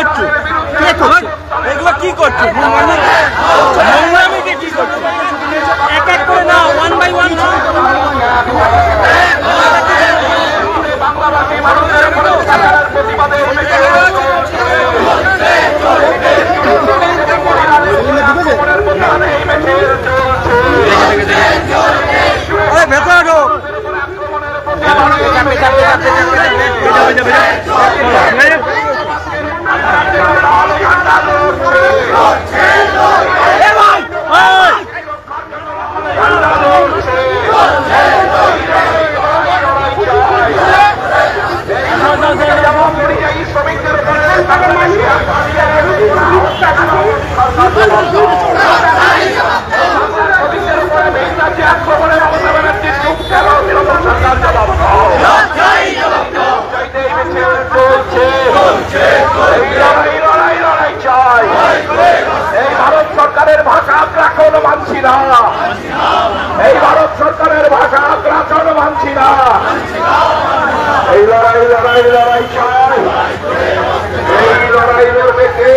করছো? কে করছো এগুলো? কি করছো? নোংরামিকে কি করছো? এক এক করে না, ওয়ান বাই ওয়ান। সরকারের ভাষা আগ্রাসন মানছি না, এই ভারত সরকারের ভাষা আগ্রাসন মানছি না। এই লড়াই লড়াই লড়াই চাই, এই লড়াই লড়বে কে?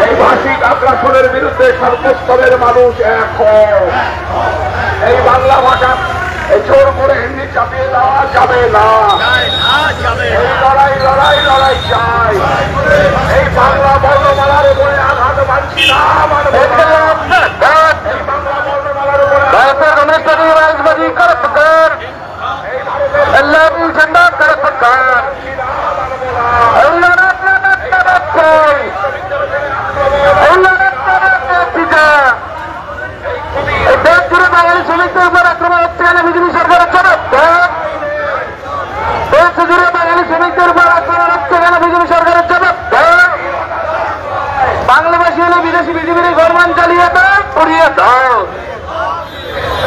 এই ভাষিক আগ্রাসনের বিরুদ্ধে সর্বস্তরের মানুষ এক হয়। এই বাংলা ভাষা এই জোর করে হিন্দি চাপিয়ে দেওয়া যাবে না। এই লড়াই লড়াই লড়াই চাই। এই বাংলা বর্ণমালার উপরে আঘাত মানছি না, মানব না। এই বাংলা বর্ণমালার উপরে রাজবাদী করপকার ঝন্ডা করপকার বাঙালি শ্রমিকদের উপর আক্রমণ হচ্ছে কেন? বিজেপি সরকারের জবাব দেন। দেশ জুড়ে বাঙালি শ্রমিকদের উপর আক্রমণ হচ্ছে কেন? বিজেপি সরকারের জবাব দেন। বাংলাভাষী হলে বিদেশি বিজেপির গরমান চালিয়ে দাও, পুড়িয়ে দাও।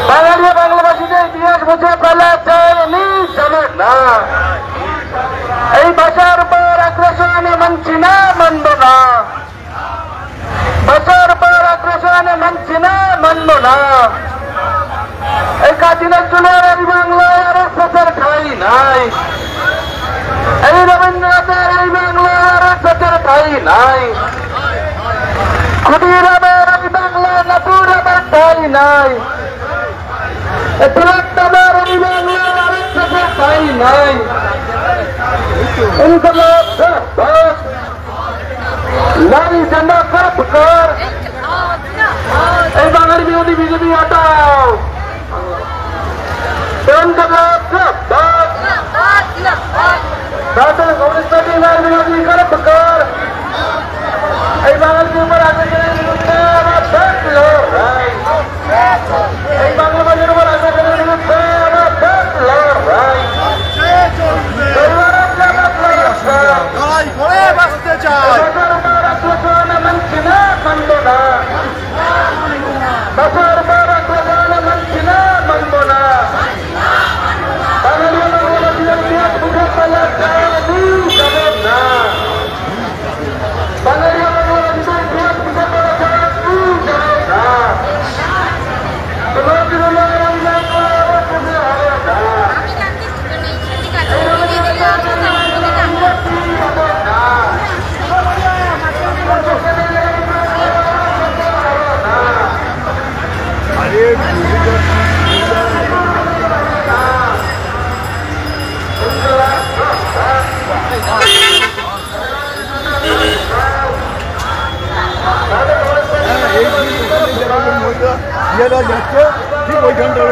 বাঙালি বাংলাভাষীদের ইতিহাস বুঝে ফেলা যায়নি, চলে না। এই ভাষার উপর আগ্রাসন মানছি না, মানব না। ভাষার উপর আগ্রাসন মানছি না, মানব না। এই কাজিনের চুলের এই বাংলায় আর প্রচার ঠাই নাই। এই রবীন্দ্রনাথের এই বাংলায় আর প্রচার ঠাই নাই। ক্ষুদিরামের এই বাংলায় নাটুরামের ঠাই নাই। তিলোত্তমের এই বাংলায় আর প্রচার ঠাই নাই। নারী ঝন্ডা করপকার এই বাঙালি বিরোধী বিজেপি হটাও। বিরোধী করপকার এই বাঙালির উপর আগ্রাসনের বিরুদ্ধে আমার দেশ লড়াই। এই বাংলা বাজারের উপর আগ্রাসনের বিরুদ্ধে আমার দেশ লড়াই। বাঁচতে চাই মানছি না, মানব না। বাসার পর আগ্রাসন মানছি না, মানব না। বাঙালি ইতিহাস বুঝে ফেলা যায়নি, যাবে না। বাঙালি ইতিহাস বুঝে ফেলা যায়নি, যাবে না। যাচ্ছে ঠিক ওইখানটার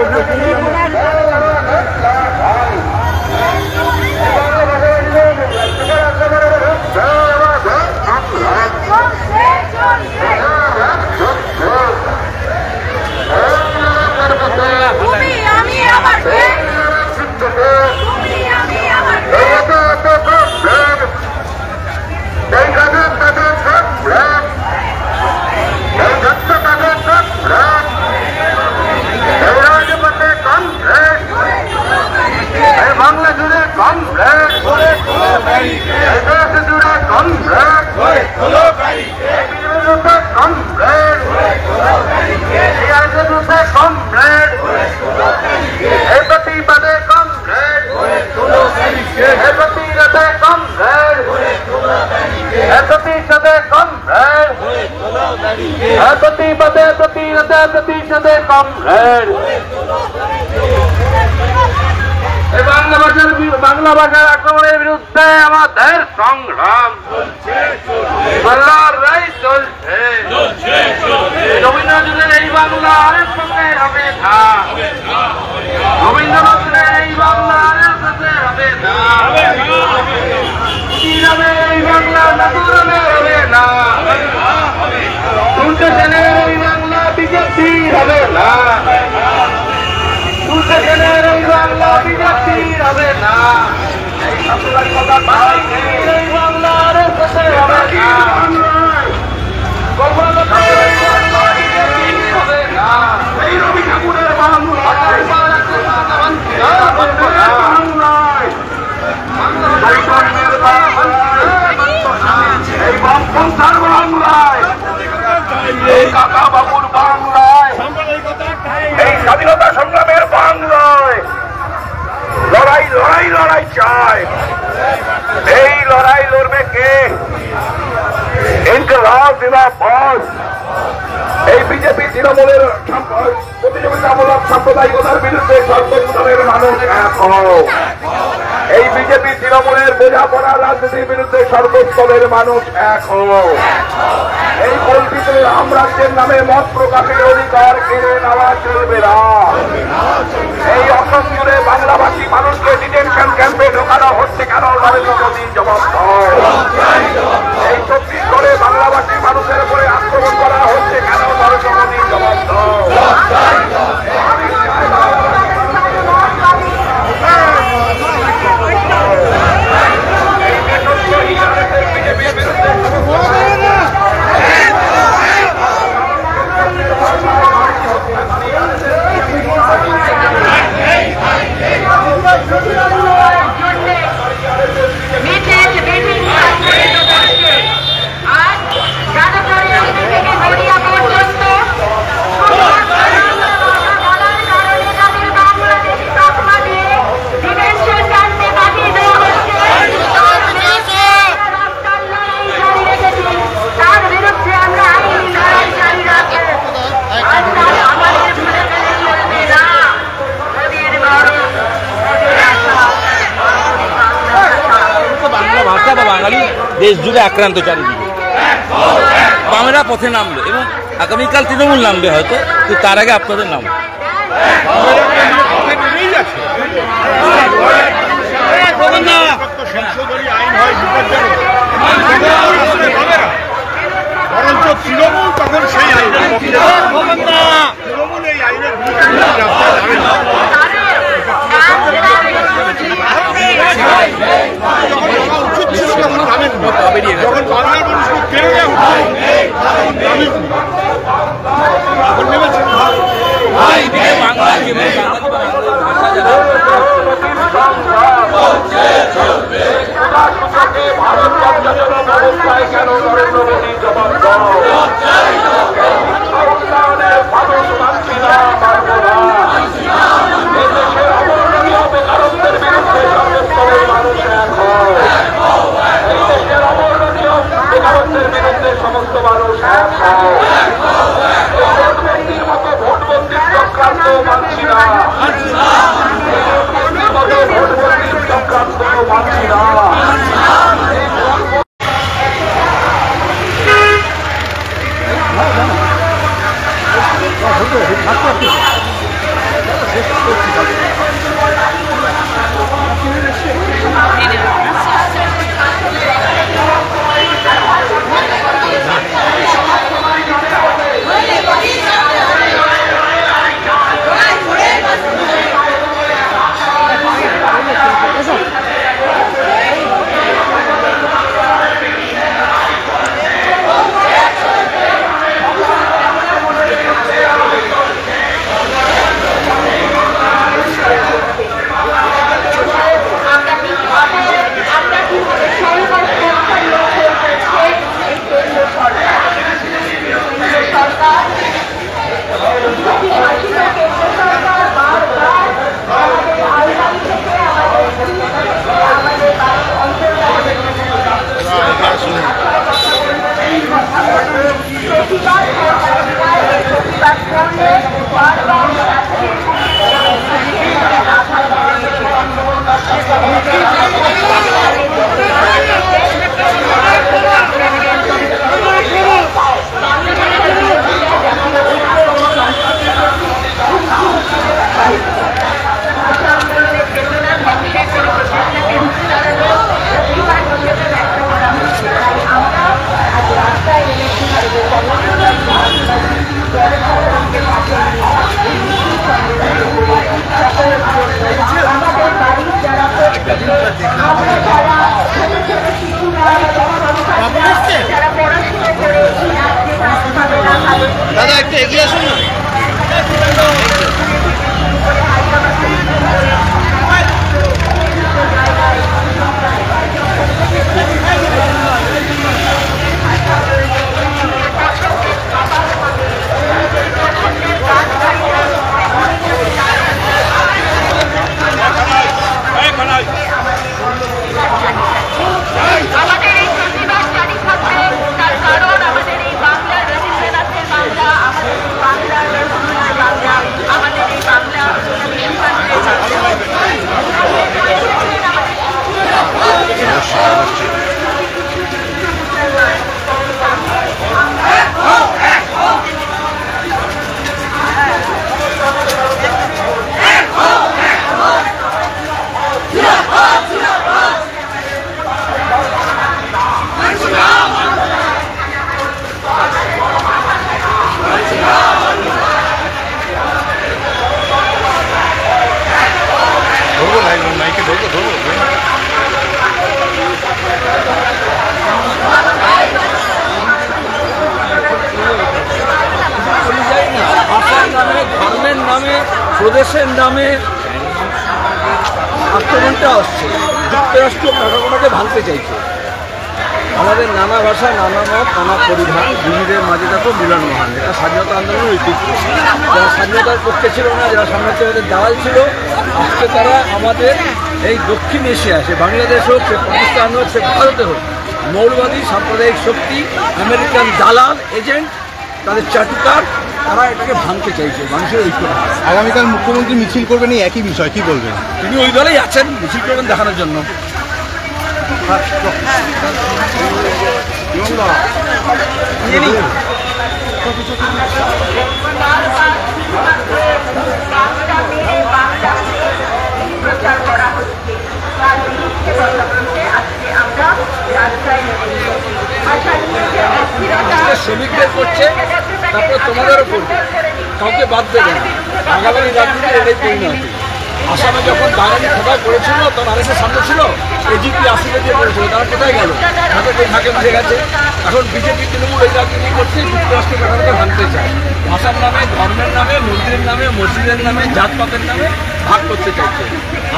Come প্রতিশোধে কমরেড, প্রতিবাদে প্রতিরোধে প্রতিশোধে কমরেড। বাংলা ভাষার আক্রমণের বিরুদ্ধে আমাদের সংগ্রাম লড়াই চলছে। রবীন্দ্রনাথের এই বাংলা আরেক সঙ্গে হবে না, রবীন্দ্রনাথের এই বাংলা আরেক সঙ্গে হবে না, এই বাংলা নাতুরমে হবে না, তুলতে সেনের এই বাংলা বিজেপি হবে না, তুলতে সেনের এই বাংলা বিজেপি হবে না, এই বাংলা আরেক সঙ্গে হবে না, হবে না, এই রবি ঠাকুরের বাংলা এই বামপন্থার বাংলায়, এই কাকা বাবুর বাংলায়, এই স্বাধীনতা সংগ্রামের বাংলায় লড়াই লড়াই লড়াই চায়। এই লড়াই লড়বে কে? ইনকলাব জিন্দাবাদ। এই বিজেপি তৃণমূলের প্রতিযোগিতামূলক সাম্প্রদায়িকতার বিরুদ্ধে সর্বস্তরের মানুষ এক হও। এই বিজেপি তৃণমূলের বোঝাপড়া রাজনীতির বিরুদ্ধে সর্বস্তরের মানুষ এক হও। এই কল্পিত রামরাজ্যের নামে মত প্রকাশের অধিকার কেড়ে নেওয়া চলবে না। এই অসম জুড়ে বাংলাভাষী মানুষকে ডিটেনশন ক্যাম্পে ঢোকানো হচ্ছে কেন? নরেন্দ্র মোদী জবাব দাও। এই ছত্তিশগড়ে বাংলাভাষী মানুষের উপরে আক্রমণ করা হচ্ছে কেন? নরেন্দ্র মোদী জবাব দাও। দেশ জুড়ে আক্রান্ত চারিদিকে। বামেরা পথে নামবে এবং আগামীকাল তৃণমূল নামবে হয়তো, কিন্তু তার আগে আপনাদের নাম। বরঞ্চ তৃণমূল তখন সেই আইনের তৃণমূল এই আইনের উচিত ছিল তখন নামেন, যখন বাংলার মানুষকে কেড়ে নেওয়া এখন নেমেছেন। কেন নরেন্দ্র মোদী জবাব দাও। মানুষ মানছি না, মানব না। এদেশের অবর্ণনীয় বেকারত্বের বিরুদ্ধে সর্বস্তরের মানুষ এক হয়। এই দেশের অবর্ণনীয় বেকারত্বের বিরুদ্ধে সমস্ত মানুষ এক হয়। ভোটবন্দির মতো ভোটবন্দির চক্রান্ত মানছি না, ভোটবন্দির চক্রান্ত মানছি না। দাদা একটু এগিয়ে আসুন না। আমাদের এই প্রতিবাদ জারি থাকবে, তার কারণ আমাদের এই বাংলা রবীন্দ্রনাথের বাংলা, আমাদের এই বাংলা রবীন্দ্রনাথ বাংলা, আমাদের এই বাংলা ভাষার নামে, ধর্মের নামে, প্রদেশের নামে আক্রমণটা আসছে। যুক্তরাষ্ট্র কাঠামোটাকে ভাঙতে চাইছে। আমাদের নানা ভাষা, নানা মত, নানা পরিধান, বিবিধের মাঝে তাকে মিলন মহান। এটা স্বাধীনতা আন্দোলনের ঐতিহ্য। যারা স্বাধীনতার পক্ষে ছিল না, যারা সাম্রাজ্যবাদের দালাল ছিল, আজকে তারা আমাদের এই দক্ষিণ এশিয়া, সে বাংলাদেশ হোক, সে পাকিস্তান হোক, সে ভারতে হোক, মৌলবাদী সাম্প্রদায়িক শক্তি, আমেরিকান দালাল এজেন্ট, তাদের চাটুকার, তারা এটাকে ভাঙতে চাইছে। মানুষের ঐক্য। আগামীকাল মুখ্যমন্ত্রী মিছিল করবেন এই একই বিষয়, কি বলবেন? তিনি ওই দলেই আছেন, মিছিল করবেন দেখানোর জন্য। প্রচার করা হচ্ছে, তার বিরুদ্ধে আজকে আমরা রাস্তায় নেমেছি। ভাষা নিয়ে যে অস্থিরতা শ্রমিকদের করছে, তারপর তোমাদেরও করবে, কাউকে বাদ দেবে না। আগামী রাজনীতির এটাই পরিণতি। আসামে যখন দাঁড়ানি খোদাই করেছিল, তখন আরেকটা সামনে ছিল এজিপি আসিফে দিয়ে করেছিল, তারা কোথায় গেল? থাকে বুঝে গেছে। এখন বিজেপি তৃণমূল এই রাজনীতি করছে, যুক্তরাষ্ট্রের কাঠামোকে ভাঙতে চায়। ভাষার নামে, ধর্মের নামে, মন্দিরের নামে, মসজিদের নামে, জাতপাতের নামে ভাগ করতে চাইছে।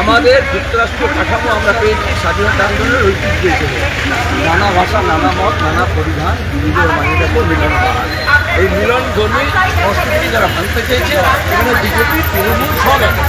আমাদের যুক্তরাষ্ট্রীয় কাঠামো আমরা পেয়েছি স্বাধীনতা আন্দোলনের ঐতিহ্য হিসেবে। নানা ভাষা, নানা মত, নানা পরিধান, বিবিধের মাঝে দেখো মিলন মহান। এই মিলন ধর্মী সংস্কৃতিকে যারা ভাঙতে চেয়েছে, এখানে বিজেপি, তৃণমূল সব আছে।